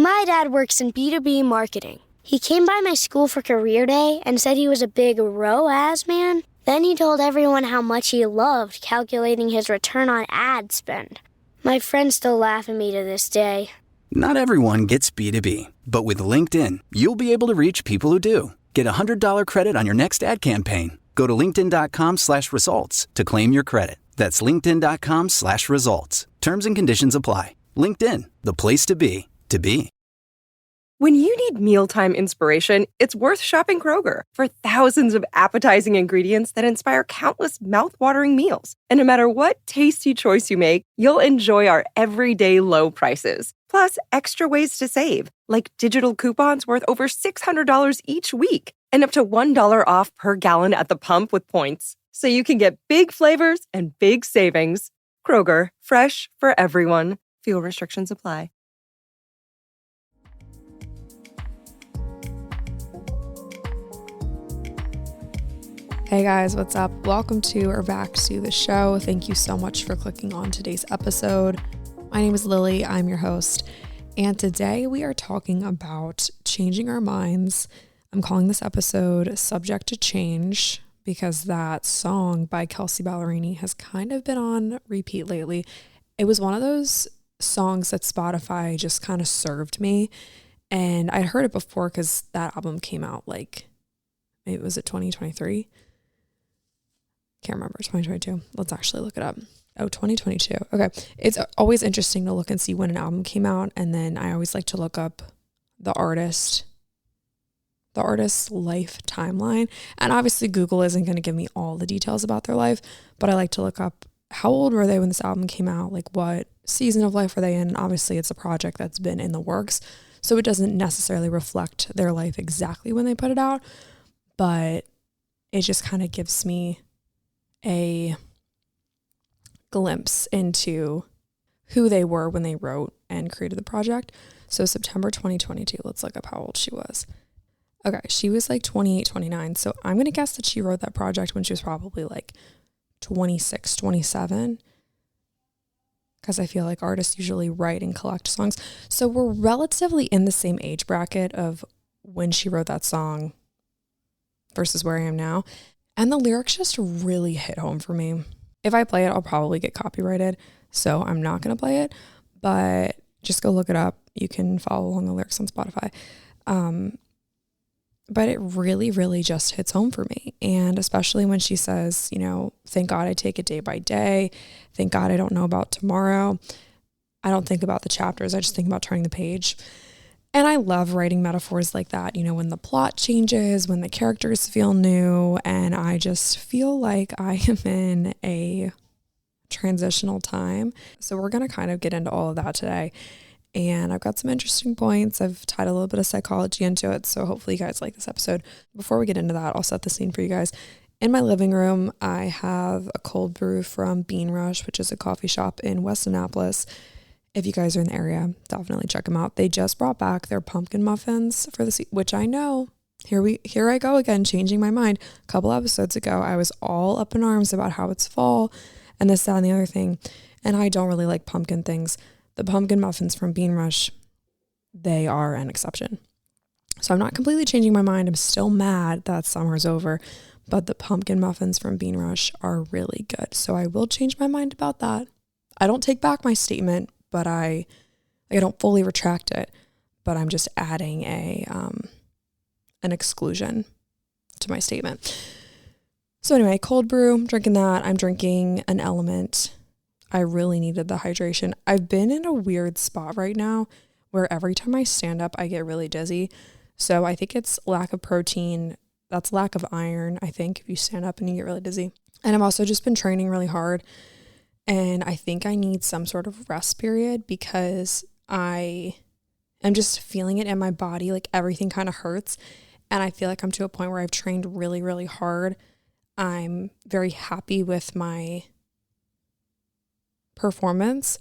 My dad works in B2B marketing. He came by my school for career day and said he was a big ROAS man. Then he told everyone how much he loved calculating his return on ad spend. My friends still laugh at me to this day. Not everyone gets B2B, but with LinkedIn, you'll be able to reach people who do. Get a $100 credit on your next ad campaign. Go to linkedin.com/results to claim your credit. That's linkedin.com/results. Terms and conditions apply. LinkedIn, the place to be, to be. When you need mealtime inspiration, it's worth shopping Kroger for thousands of appetizing ingredients that inspire countless mouth-watering meals. And no matter what tasty choice you make, you'll enjoy our everyday low prices. Plus, extra ways to save, like digital coupons worth over $600 each week and up to $1 off per gallon at the pump with points. So you can get big flavors and big savings. Kroger, fresh for everyone. Fuel restrictions apply. Hey guys, what's up? Welcome to or back to the show. Thank you so much for clicking on today's episode. My name is Lily, I'm your host, and today we are talking about changing our minds. I'm calling this episode Subject to Change because that song by Kelsea Ballerini has kind of been on repeat lately. It was one of those songs that Spotify just kind of served me, and I'd heard it before because that album came out maybe was it 2023? Can't remember, 2022. Let's actually look it up. Oh, 2022. Okay. It's always interesting to look and see when an album came out. And then I always like to look up the artist's life timeline. And obviously Google isn't going to give me all the details about their life, but I like to look up how old were they when this album came out? Like what season of life were they in? And obviously it's a project that's been in the works, so it doesn't necessarily reflect their life exactly when they put it out, but it just kind of gives me a glimpse into who they were when they wrote and created the project. So September 2022, let's look up how old she was. Okay, she was like 28, 29. So I'm going to guess that she wrote that project when she was probably like 26, 27. Because I feel like artists usually write and collect songs. So we're relatively in the same age bracket of when she wrote that song versus where I am now. And the lyrics just really hit home for me. If I play it, I'll probably get copyrighted, so I'm not going to play it, but just go look it up. You can follow along the lyrics on Spotify. But it really, really just hits home for me. And especially when she says, thank God I take it day by day. Thank God I don't know about tomorrow. I don't think about the chapters. I just think about turning the page. And I love writing metaphors like that, when the plot changes, when the characters feel new, and I just feel like I am in a transitional time. So we're going to kind of get into all of that today. And I've got some interesting points. I've tied a little bit of psychology into it, so hopefully you guys like this episode. Before we get into that, I'll set the scene for you guys. In my living room, I have a cold brew from Bean Rush, which is a coffee shop in West Annapolis. If you guys are in the area, definitely check them out. They just brought back their pumpkin muffins for the which I know, here I go again, changing my mind. A couple episodes ago, I was all up in arms about how it's fall and this, that, and the other thing. And I don't really like pumpkin things. The pumpkin muffins from Bean Rush, they are an exception. So I'm not completely changing my mind. I'm still mad that summer's over, but the pumpkin muffins from Bean Rush are really good. So I will change my mind about that. I don't take back my statement, but I don't fully retract it, but I'm just adding an exclusion to my statement. So anyway, cold brew, I'm drinking that. I'm drinking an Element. I really needed the hydration. I've been in a weird spot right now where every time I stand up, I get really dizzy. So I think it's lack of protein. That's lack of iron, I think, if you stand up and you get really dizzy. And I've also just been training really hard. And I think I need some sort of rest period because I am just feeling it in my body. Like everything kind of hurts. And I feel like I'm to a point where I've trained really, really hard. I'm very happy with my performance,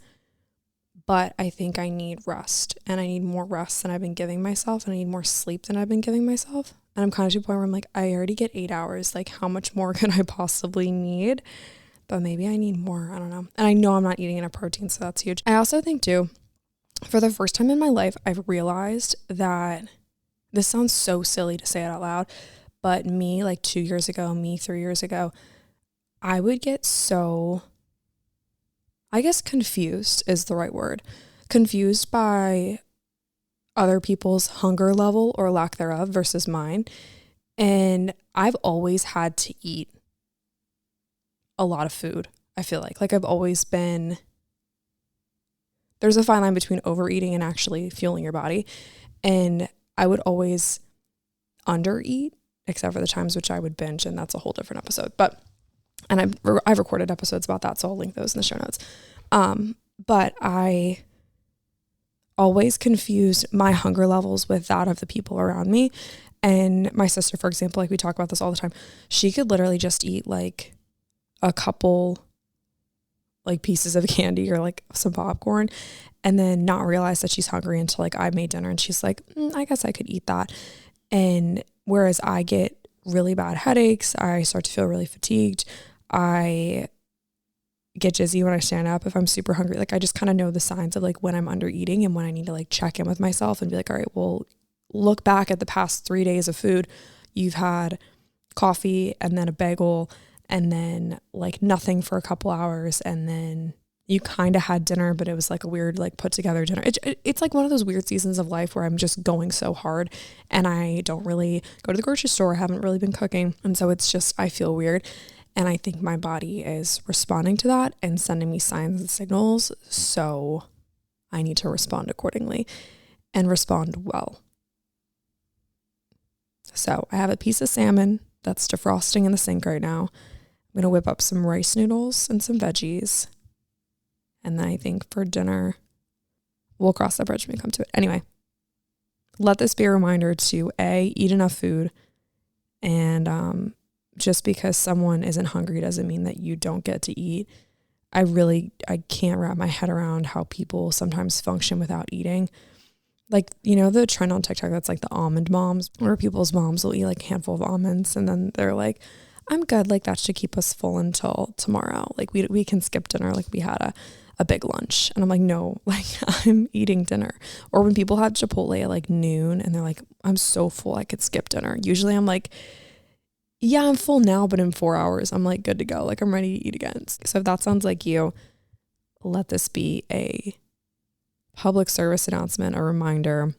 but I think I need rest, and I need more rest than I've been giving myself, and I need more sleep than I've been giving myself. And I'm kind of to a point where I'm like, I already get 8 hours. Like, how much more could I possibly need? But maybe I need more. I don't know. And I know I'm not eating enough protein, so that's huge. I also think too, for the first time in my life, I've realized that this sounds so silly to say it out loud, but me like 2 years ago, me 3 years ago, I would get so, I guess confused is the right word, confused by other people's hunger level or lack thereof versus mine. And I've always had to eat a lot of food. I feel like I've always been, there's a fine line between overeating and actually fueling your body. And I would always undereat, except for the times which I would binge, and that's a whole different episode. But, and I've recorded episodes about that, so I'll link those in the show notes. But I always confused my hunger levels with that of the people around me. And my sister, for example, like we talk about this all the time, she could literally just eat like a couple like pieces of candy or like some popcorn and then not realize that she's hungry until like I made dinner and she's like, I guess I could eat that. And whereas I get really bad headaches, I start to feel really fatigued, I get dizzy when I stand up if I'm super hungry. Like I just kind of know the signs of like when I'm under eating and when I need to like check in with myself and be like, all right, well, look back at the past 3 days of food. You've had coffee and then a bagel and then like nothing for a couple hours, and then you kind of had dinner, but it was like a weird like put together dinner. It's like one of those weird seasons of life where I'm just going so hard and I don't really go to the grocery store. I haven't really been cooking, and so it's just, I feel weird, and I think my body is responding to that and sending me signs and signals, so I need to respond accordingly and respond well. So I have a piece of salmon that's defrosting in the sink right now. I'm going to whip up some rice noodles and some veggies. And then I think for dinner, we'll cross that bridge when we come to it. Anyway, let this be a reminder to eat enough food. And just because someone isn't hungry doesn't mean that you don't get to eat. I can't wrap my head around how people sometimes function without eating. Like, you know, the trend on TikTok that's like the almond moms, where people's moms will eat like a handful of almonds and then they're like, I'm good, like that should keep us full until tomorrow. Like we can skip dinner, like we had a big lunch. And I'm like, no, like I'm eating dinner. Or when people have Chipotle at like noon and they're like, I'm so full, I could skip dinner. Usually I'm like, yeah, I'm full now, but in 4 hours, I'm like good to go. Like I'm ready to eat again. So if that sounds like you, let this be a public service announcement, a reminder,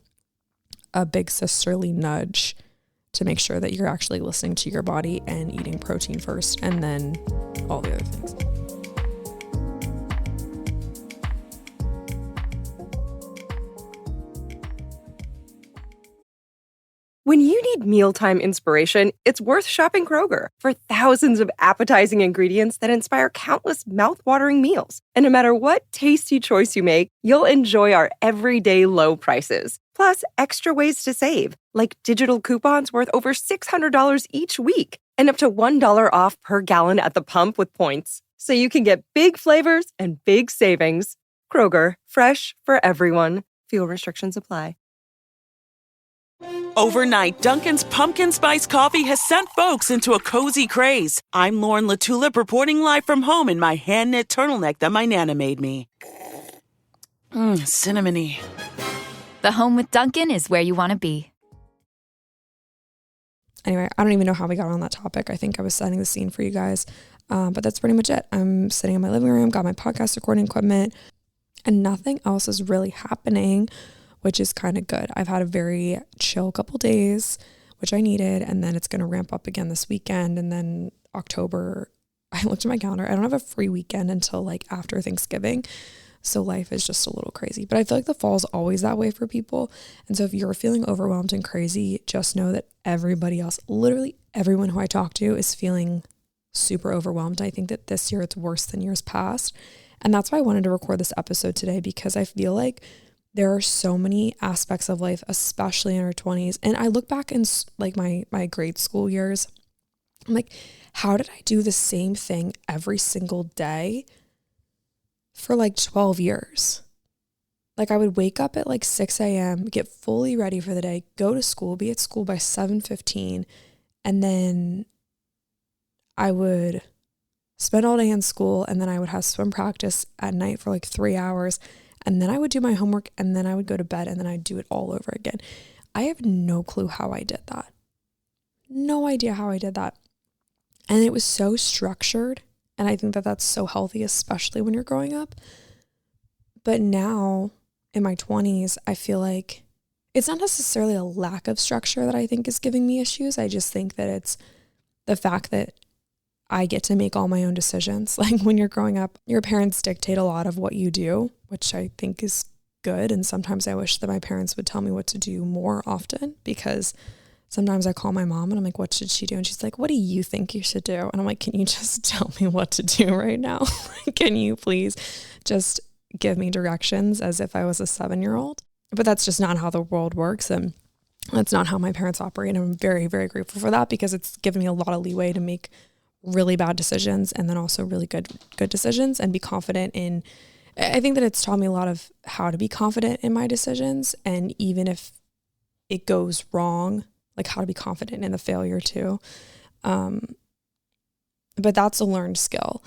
a big sisterly nudge to make sure that you're actually listening to your body and eating protein first and then all the other things. When you need mealtime inspiration, it's worth shopping Kroger for thousands of appetizing ingredients that inspire countless mouth-watering meals. And no matter what tasty choice you make, you'll enjoy our everyday low prices. Plus, extra ways to save, like digital coupons worth over $600 each week and up to $1 off per gallon at the pump with points. So you can get big flavors and big savings. Kroger, fresh for everyone. Fuel restrictions apply. Overnight, Dunkin's pumpkin spice coffee has sent folks into a cozy craze. I'm Lauren Latulip reporting live from home in my hand-knit turtleneck that my Nana made me. Cinnamony. The home with Dunkin' is where you want to be. Anyway, I don't even know how we got on that topic. I think I was setting the scene for you guys. But that's pretty much it. I'm sitting in my living room, got my podcast recording equipment, and nothing else is really happening, which is kind of good. I've had a very chill couple days, which I needed, and then it's going to ramp up again this weekend. And then October, I looked at my calendar. I don't have a free weekend until like after Thanksgiving. So life is just a little crazy. But I feel like the fall is always that way for people. And so if you're feeling overwhelmed and crazy, just know that everybody else, literally everyone who I talk to, is feeling super overwhelmed. I think that this year it's worse than years past. And that's why I wanted to record this episode today, because I feel like there are so many aspects of life, especially in our 20s. And I look back in like my grade school years. I'm like, how did I do the same thing every single day for like 12 years? Like I would wake up at like 6 a.m., get fully ready for the day, go to school, be at school by 7:15, and then I would spend all day in school, and then I would have swim practice at night for like 3 hours, and then I would do my homework, and then I would go to bed, and then I'd do it all over again. I have no clue how I did that. No idea how I did that. And it was so structured. And I think that that's so healthy, especially when you're growing up. But now in my 20s, I feel like it's not necessarily a lack of structure that I think is giving me issues. I just think that it's the fact that I get to make all my own decisions. Like when you're growing up, your parents dictate a lot of what you do, which I think is good. And sometimes I wish that my parents would tell me what to do more often, because sometimes I call my mom and I'm like, what should she do? And she's like, what do you think you should do? And I'm like, can you just tell me what to do right now? Can you please just give me directions as if I was a 7-year-old? But that's just not how the world works. And that's not how my parents operate. And I'm very, very grateful for that, because it's given me a lot of leeway to make really bad decisions and then also really good decisions and be confident in. I think that it's taught me a lot of how to be confident in my decisions. And even if it goes wrong, like how to be confident in the failure too. But that's a learned skill.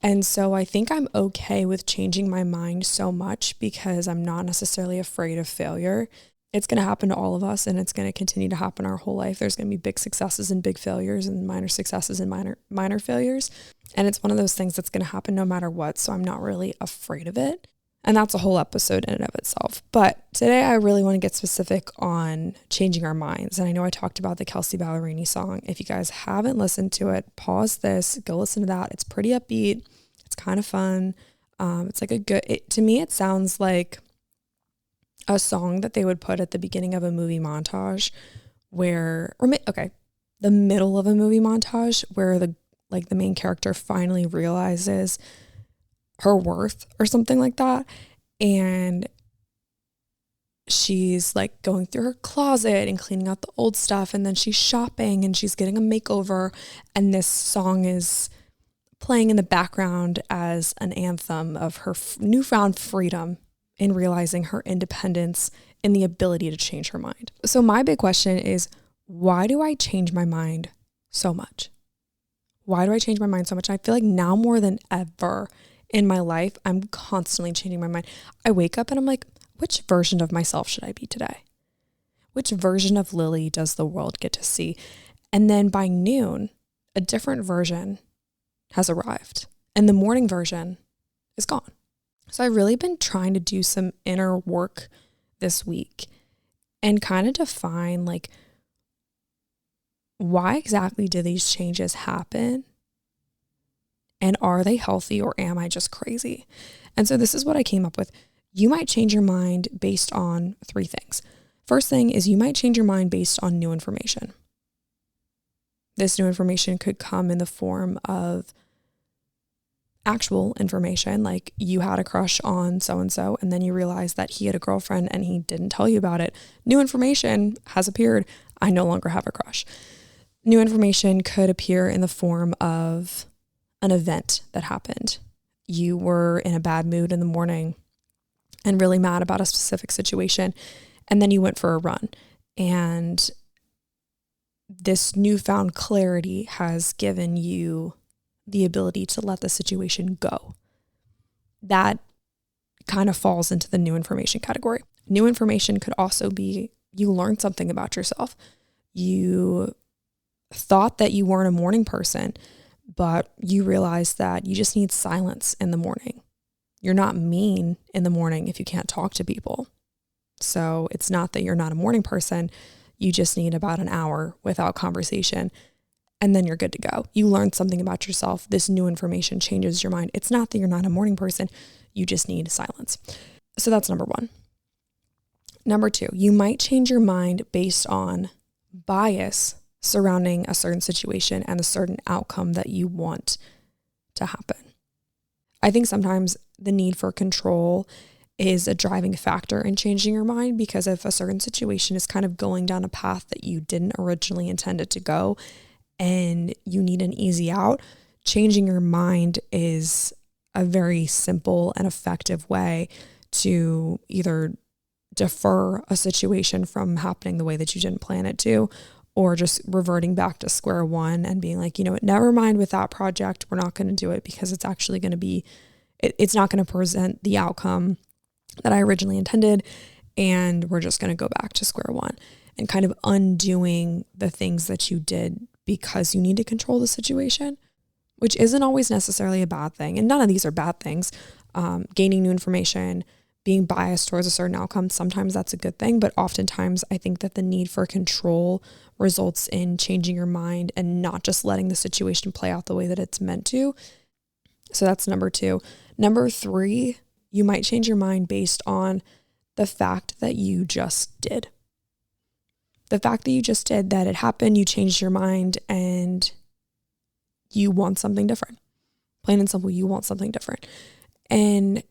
And so I think I'm okay with changing my mind so much, because I'm not necessarily afraid of failure. It's going to happen to all of us, and it's going to continue to happen our whole life. There's going to be big successes and big failures, and minor successes and minor failures. And it's one of those things that's going to happen no matter what. So I'm not really afraid of it. And that's a whole episode in and of itself. But today I really want to get specific on changing our minds. And I know I talked about the Kelsey Ballerini song. If you guys haven't listened to it, pause this, go listen to that. It's pretty upbeat. It's kind of fun. It's like to me, it sounds like a song that they would put at the beginning of a movie montage the middle of a movie montage where the main character finally realizes her worth or something like that. And she's like going through her closet and cleaning out the old stuff. And then she's shopping and she's getting a makeover. And this song is playing in the background as an anthem of her newfound freedom in realizing her independence and the ability to change her mind. So my big question is, why do I change my mind so much? Why do I change my mind so much? I feel like now more than ever in my life, I'm constantly changing my mind. I wake up and I'm like, which version of myself should I be today? Which version of Lily does the world get to see? And then by noon, a different version has arrived and the morning version is gone. So I've really been trying to do some inner work this week and kind of define like, why exactly do these changes happen? And are they healthy, or am I just crazy? And so this is what I came up with. You might change your mind based on 3 things. First thing is you might change your mind based on new information. This new information could come in the form of actual information, like you had a crush on so-and-so, and then you realized that he had a girlfriend and he didn't tell you about it. New information has appeared. I no longer have a crush. New information could appear in the form of an event that happened. You were in a bad mood in the morning and really mad about a specific situation, and then you went for a run, and this newfound clarity has given you the ability to let the situation go. That kind of falls into the new information category. New information could also be you learned something about yourself. You thought that you weren't a morning person, but you realized that you just need silence in the morning. You're not mean in the morning if you can't talk to people. So it's not that you're not a morning person. You just need about an hour without conversation, and then you're good to go. You learned something about yourself. This new information changes your mind. It's not that you're not a morning person. You just need silence. So that's number 1. Number 2, you might change your mind based on bias surrounding a certain situation and a certain outcome that you want to happen. I think sometimes the need for control is a driving factor in changing your mind, because if a certain situation is kind of going down a path that you didn't originally intend it to go and you need an easy out, changing your mind is a very simple and effective way to either defer a situation from happening the way that you didn't plan it to, or just reverting back to square one and being like, you know what, never mind with that project. We're not going to do it because it's actually going to be, it's not going to present the outcome that I originally intended, and we're just going to go back to square one and kind of undoing the things that you did because you need to control the situation, which isn't always necessarily a bad thing. And none of these are bad things. Gaining new information, being biased towards a certain outcome, sometimes that's a good thing. But oftentimes I think that the need for control results in changing your mind and not just letting the situation play out the way that it's meant to. So that's number 2. Number 3, you might change your mind based on the fact that you just did. The fact that you just did, that it happened, you changed your mind, and you want something different. Plain and simple, you want something different. And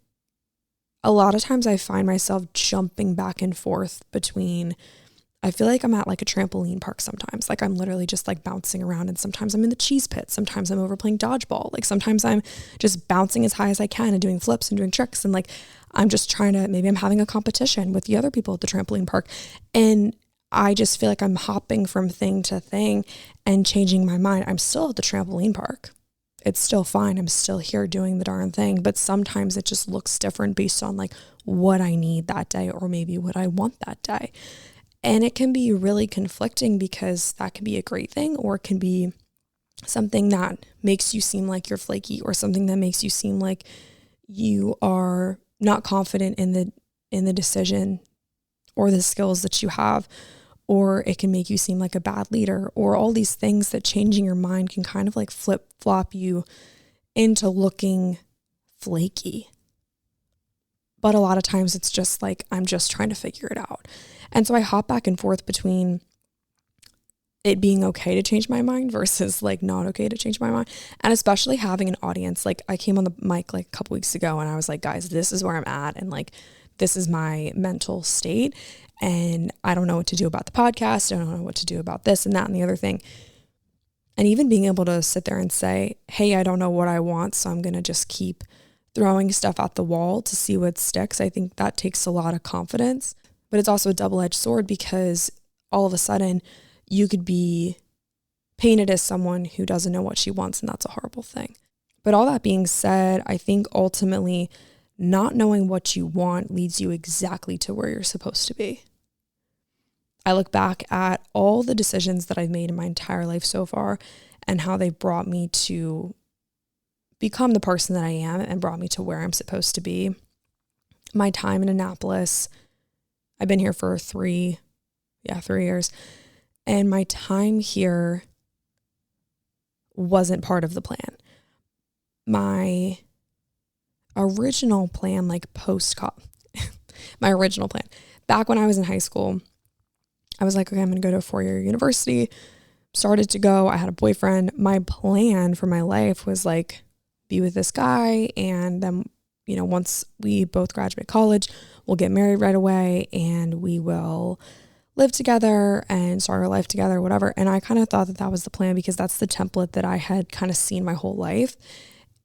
a lot of times I find myself jumping back and forth between, I feel like I'm at like a trampoline park sometimes. Like I'm literally just like bouncing around, and sometimes I'm in the cheese pit. Sometimes I'm over playing dodgeball. Like sometimes I'm just bouncing as high as I can and doing flips and doing tricks. And like, I'm just trying to, maybe I'm having a competition with the other people at the trampoline park. And I just feel like I'm hopping from thing to thing and changing my mind. I'm still at the trampoline park. It's still fine. I'm still here doing the darn thing. But sometimes it just looks different based on like what I need that day, or maybe what I want that day. And it can be really conflicting, because that can be a great thing, or it can be something that makes you seem like you're flaky, or something that makes you seem like you are not confident in the decision or the skills that you have. Or it can make you seem like a bad leader, or all these things that changing your mind can kind of like flip-flop you into looking flaky. But a lot of times it's just like, I'm just trying to figure it out. And so I hop back and forth between it being okay to change my mind versus like not okay to change my mind. And especially having an audience. Like I came on the mic like a couple weeks ago and I was like, guys, this is where I'm at. And like, this is my mental state. And I don't know what to do about the podcast. I don't know what to do about this and that and the other thing. And even being able to sit there and say, hey, I don't know what I want, so I'm going to just keep throwing stuff at the wall to see what sticks. I think that takes a lot of confidence. But it's also a double-edged sword, because all of a sudden you could be painted as someone who doesn't know what she wants, and that's a horrible thing. But all that being said, I think ultimately not knowing what you want leads you exactly to where you're supposed to be. I look back at all the decisions that I've made in my entire life so far and how they brought me to become the person that I am and brought me to where I'm supposed to be. My time in Annapolis, I've been here for 3 years. And my time here wasn't part of the plan. My original plan, like my original plan, back when I was in high school, I was like, okay, I'm going to go to a 4-year university. Started to go. I had a boyfriend. My plan for my life was like, be with this guy. And then, once we both graduate college, we'll get married right away and we will live together and start our life together, whatever. And I kind of thought that was the plan, because that's the template that I had kind of seen my whole life.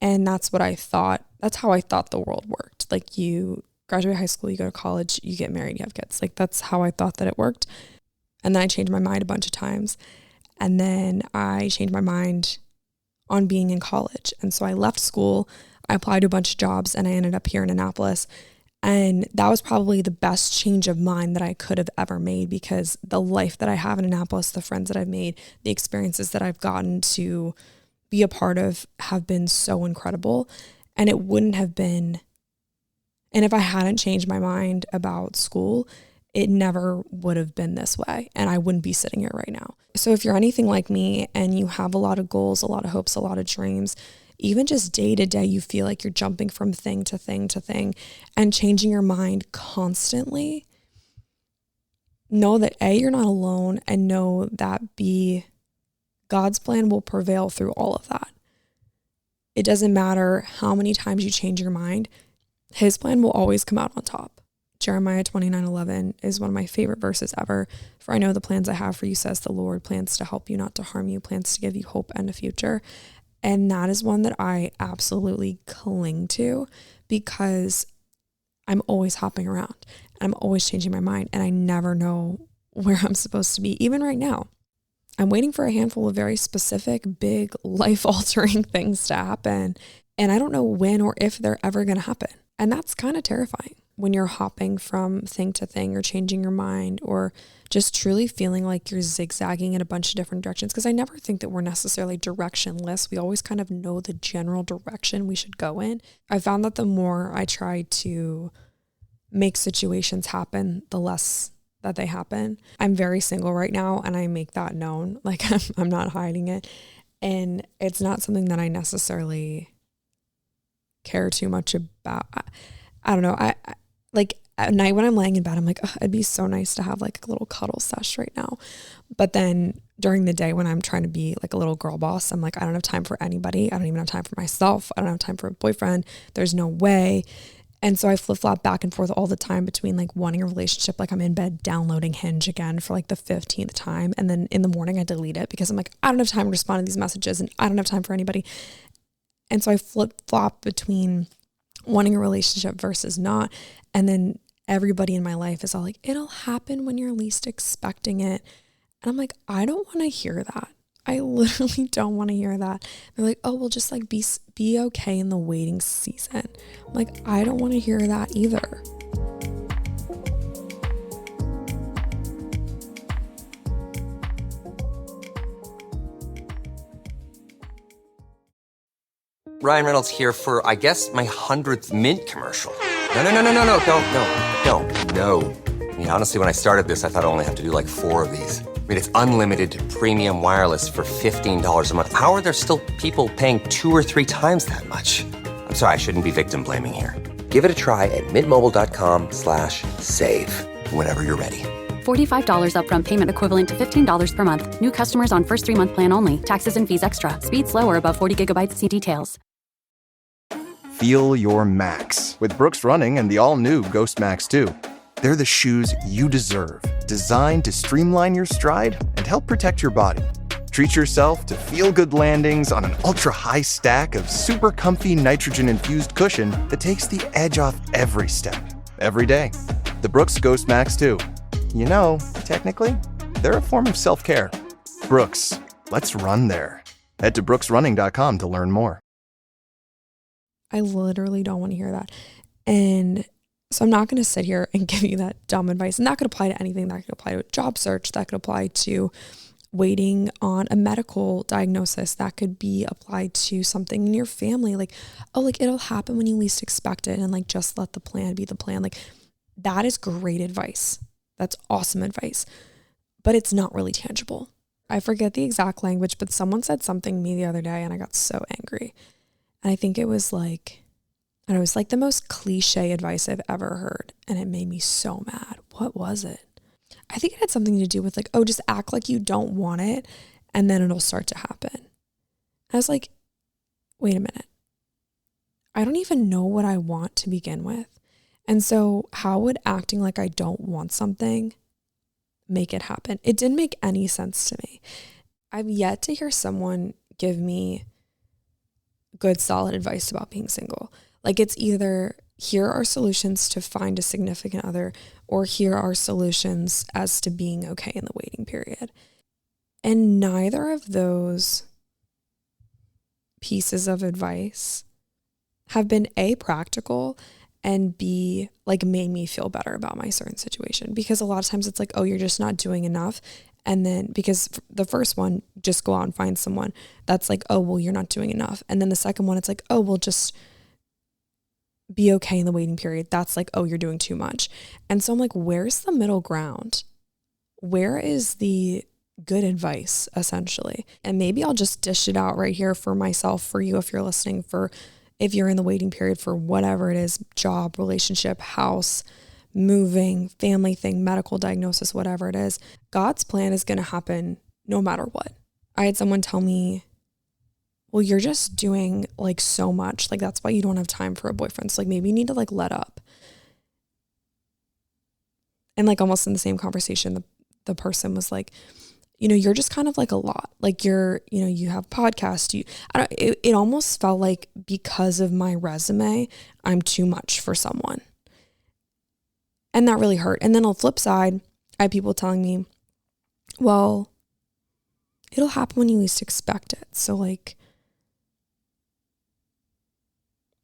And that's what I thought. That's how I thought the world worked. Like, you graduate high school, you go to college, you get married, you have kids. Like, that's how I thought that it worked. And then I changed my mind a bunch of times. And then I changed my mind on being in college. And so I left school, I applied to a bunch of jobs, and I ended up here in Annapolis. And that was probably the best change of mind that I could have ever made, because the life that I have in Annapolis, the friends that I've made, the experiences that I've gotten to be a part of have been so incredible. And it wouldn't have been, and if I hadn't changed my mind about school, it never would have been this way, and I wouldn't be sitting here right now. So if you're anything like me and you have a lot of goals, a lot of hopes, a lot of dreams, even just day to day, you feel like you're jumping from thing to thing to thing and changing your mind constantly, know that A, you're not alone, and know that B, God's plan will prevail through all of that. It doesn't matter how many times you change your mind, His plan will always come out on top. Jeremiah 29:11 is one of my favorite verses ever. For I know the plans I have for you, says the Lord, plans to help you, not to harm you, plans to give you hope and a future. And that is one that I absolutely cling to, because I'm always hopping around and I'm always changing my mind, and I never know where I'm supposed to be. Even right now, I'm waiting for a handful of very specific, big, life-altering things to happen. And I don't know when or if they're ever going to happen. And that's kind of terrifying. when you're hopping from thing to thing or changing your mind or just truly feeling like you're zigzagging in a bunch of different directions. Because I never think that we're necessarily directionless. We always kind of know the general direction we should go in. I found that the more I try to make situations happen, the less that they happen. I'm very single right now, and I make that known. Like I'm not hiding it. And it's not something that I necessarily care too much about. I don't know. I like at night when I'm laying in bed, I'm like, oh, it'd be so nice to have like a little cuddle sesh right now. But then during the day when I'm trying to be like a little girl boss, I'm like, I don't have time for anybody. I don't even have time for myself. I don't have time for a boyfriend. There's no way. And so I flip-flop back and forth all the time between like wanting a relationship, like I'm in bed downloading Hinge again for like the 15th time. And then in the morning I delete it because I'm like, I don't have time to respond to these messages and I don't have time for anybody. And so I flip-flop between wanting a relationship versus not. And then everybody in my life is all like, it'll happen when you're least expecting it. And I'm like, I don't want to hear that. I literally don't want to hear that. They're like, oh, we'll just like be okay in the waiting season. I'm like, I don't want to hear that either. Ryan Reynolds here for, I guess, my 100th Mint commercial. No, don't. I mean, honestly, when I started this, I thought I only have to do like 4 of these. I mean, it's unlimited premium wireless for $15 a month. How are there still people paying 2 or 3 times that much? I'm sorry, I shouldn't be victim blaming here. Give it a try at mintmobile.com/save. Whenever you're ready. $45 upfront payment equivalent to $15 per month. New customers on first 3-month plan only. Taxes and fees extra. Speed slower above 40 gigabytes. See details. Feel your max with Brooks Running and the all-new Ghost Max 2. They're the shoes you deserve, designed to streamline your stride and help protect your body. Treat yourself to feel-good landings on an ultra-high stack of super comfy nitrogen-infused cushion that takes the edge off every step, every day. The Brooks Ghost Max 2. You know, technically, they're a form of self-care. Brooks, let's run there. Head to brooksrunning.com to learn more. I literally don't want to hear that. And so I'm not going to sit here and give you that dumb advice. And that could apply to anything. That could apply to a job search. That could apply to waiting on a medical diagnosis. That could be applied to something in your family. Like, oh, like it'll happen when you least expect it. And like, just let the plan be the plan. Like that is great advice. That's awesome advice. But it's not really tangible. I forget the exact language, but someone said something to me the other day and I got so angry. And I think it was like, and it was like the most cliche advice I've ever heard. And it made me so mad. What was it? I think it had something to do with like, oh, just act like you don't want it and then it'll start to happen. I was like, wait a minute. I don't even know what I want to begin with. And so how would acting like I don't want something make it happen? It didn't make any sense to me. I've yet to hear someone give me good, solid advice about being single. Like it's either here are solutions to find a significant other or here are solutions as to being okay in the waiting period. And neither of those pieces of advice have been A, practical, and B, like made me feel better about my certain situation. Because a lot of times it's like, oh, you're just not doing enough. And then because the first one, just go out and find someone. That's like, oh, well, you're not doing enough. And then the second one, it's like, oh, well, just be okay in the waiting period. That's like, oh, you're doing too much. And so I'm like, where's the middle ground? Where is the good advice, essentially? And maybe I'll just dish it out right here for myself, for you, if you're listening, for if you're in the waiting period for whatever it is, job, relationship, house, moving, family thing, medical diagnosis, whatever it is, God's plan is going to happen no matter what. I had someone tell me, well, you're just doing like so much. Like, that's why you don't have time for a boyfriend. So like, maybe you need to like let up. And like almost in the same conversation, the person was like, you know, you're just kind of like a lot. Like you're, you know, you have podcasts. It almost felt like because of my resume, I'm too much for someone. And that really hurt. And then on the flip side, I had people telling me, well, it'll happen when you least expect it. So like,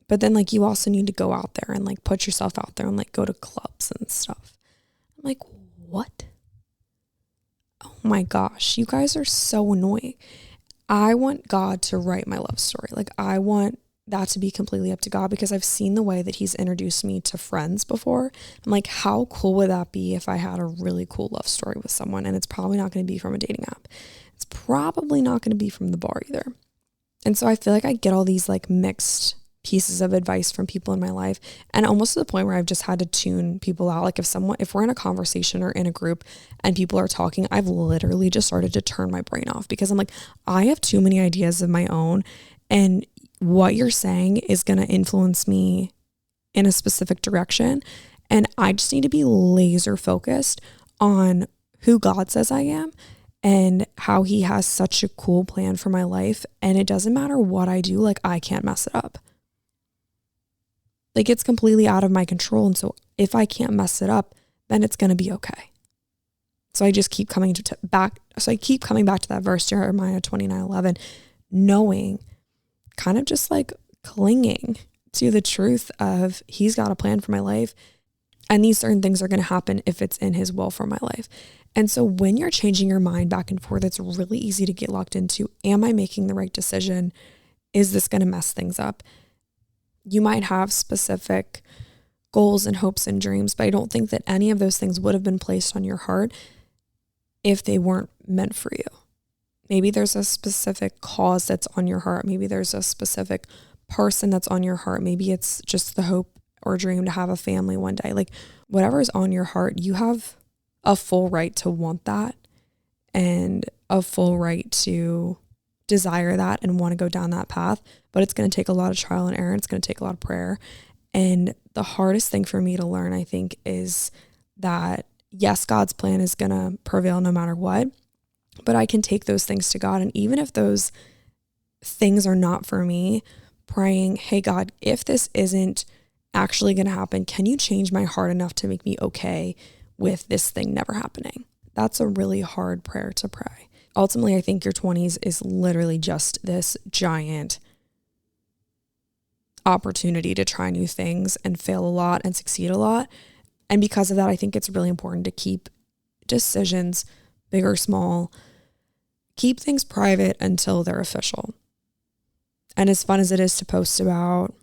But then like you also need to go out there and like put yourself out there and like go to clubs and stuff. I'm like, what? Oh my gosh, you guys are so annoying. I want God to write my love story. Like I want that to be completely up to God, because I've seen the way that he's introduced me to friends before. I'm like, how cool would that be if I had a really cool love story with someone? And it's probably not going to be from a dating app. It's probably not going to be from the bar either. And so I feel like I get all these like mixed pieces of advice from people in my life, and almost to the point where I've just had to tune people out. Like if we're in a conversation or in a group and people are talking, I've literally just started to turn my brain off, because I'm like, I have too many ideas of my own, and what you're saying is going to influence me in a specific direction. And I just need to be laser focused on who God says I am and how he has such a cool plan for my life. And it doesn't matter what I do, like I can't mess it up. Like it's completely out of my control. And so if I can't mess it up, then it's going to be okay. So I just keep coming back to that verse, Jeremiah 29:11, knowing, kind of just like clinging to the truth of he's got a plan for my life. And these certain things are going to happen if it's in his will for my life. And so when you're changing your mind back and forth, it's really easy to get locked into, am I making the right decision? Is this going to mess things up? You might have specific goals and hopes and dreams, but I don't think that any of those things would have been placed on your heart if they weren't meant for you. Maybe there's a specific cause that's on your heart. Maybe there's a specific person that's on your heart. Maybe it's just the hope or dream to have a family one day. Like whatever is on your heart, you have a full right to want that and a full right to desire that and want to go down that path. But it's going to take a lot of trial and error. It's going to take a lot of prayer. And the hardest thing for me to learn, I think, is that yes, God's plan is going to prevail no matter what. But I can take those things to God. And even if those things are not for me, praying, hey, God, if this isn't actually going to happen, can you change my heart enough to make me okay with this thing never happening? That's a really hard prayer to pray. Ultimately, I think your 20s is literally just this giant opportunity to try new things and fail a lot and succeed a lot. And because of that, I think it's really important to keep decisions, big or small, keep things private until they're official. And as fun as it is to post about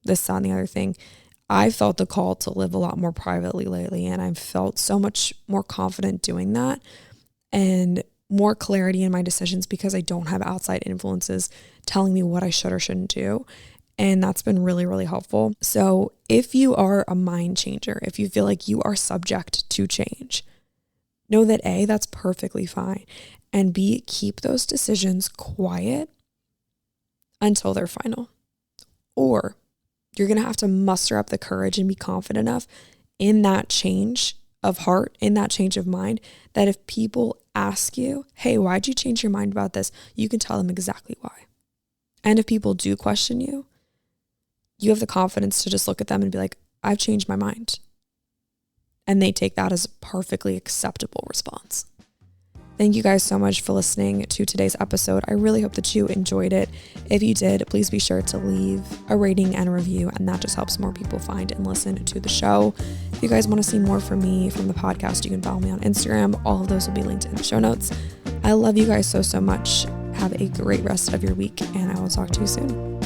this, that, and the other thing, I felt the call to live a lot more privately lately, and I've felt so much more confident doing that and more clarity in my decisions because I don't have outside influences telling me what I should or shouldn't do. And that's been really, really helpful. So if you are a mind changer, if you feel like you are subject to change, know that A, that's perfectly fine. And B, keep those decisions quiet until they're final. Or you're going to have to muster up the courage and be confident enough in that change of heart, in that change of mind, that if people ask you, hey, why'd you change your mind about this? You can tell them exactly why. And if people do question you, you have the confidence to just look at them and be like, I've changed my mind. And they take that as a perfectly acceptable response. Thank you guys so much for listening to today's episode. I really hope that you enjoyed it. If you did, please be sure to leave a rating and review, and that just helps more people find and listen to the show. If you guys want to see more from me, from the podcast, you can follow me on Instagram. All of those will be linked in the show notes. I love you guys so much. Have a great rest of your week, and I will talk to you soon.